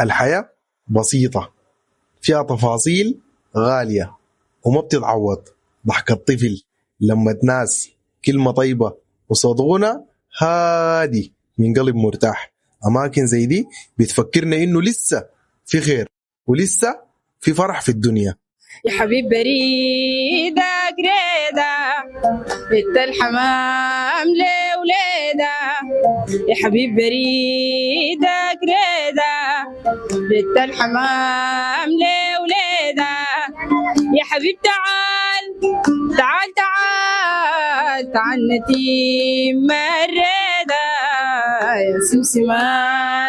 الحياة بسيطة، فيها تفاصيل غالية وما بتتعوض. ضحك الطفل، لما ناس، كلمة طيبة، وصدقنا هادي من قلب مرتاح. أماكن زي دي بتفكرنا إنه لسه في خير ولسه في فرح في الدنيا. يا حبيب بريدة قريدة بنت الحمام لوليدة، يا حبيب بريدة قريدة بنت الحمام لوليدة، يا حبيب تعال تعال تعال تعال نتيم مريدة، يا سمسم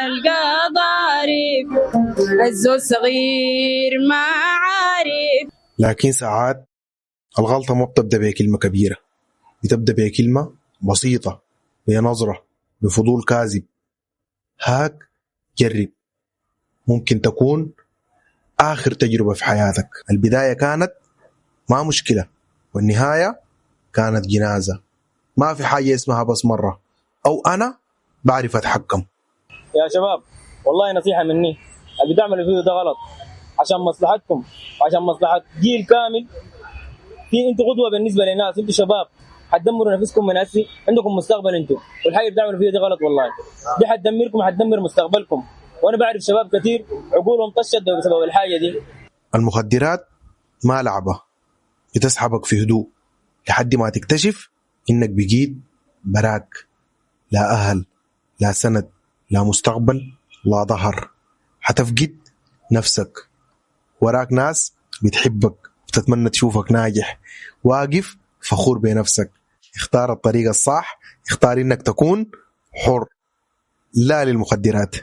القضارب الزول صغير ما عارف. لكن ساعات الغلطة ما بتبدأ بكلمة كبيرة، بتبدأ بكلمة بسيطة، بنظرة، بفضول كاذب. هاك جرب، ممكن تكون آخر تجربة في حياتك. البداية كانت ما مشكلة، والنهاية كانت جنازة. ما في حاجة اسمها بس مرة أو أنا بعرف أتحكم. يا شباب والله نصيحة مني، اللي بتعملوا فيه ده غلط عشان مصلحتكم وعشان مصلحة جيل كامل. انتوا قدوة بالنسبة للناس، انتوا شباب حتدمروا نفسكم من هسي، عندكم مستقبل انتوا، والحاجة اللي بتعملوا فيه ده غلط والله. دي حتدمركم وحتدمر مستقبلكم، وانا بعرف شباب كثير عقولهم طشت بسبب الحاجة دي. المخدرات ما لعبة بتسحبك في هدوء لحد ما تكتشف إنك بقيت براك، لا أهل، لا سند، لا مستقبل، لا ظهر. حتفقد نفسك، وراك ناس بتحبك وتتمنى تشوفك ناجح واقف فخور بنفسك. اختار الطريق الصح، اختار إنك تكون حر، لا للمخدرات.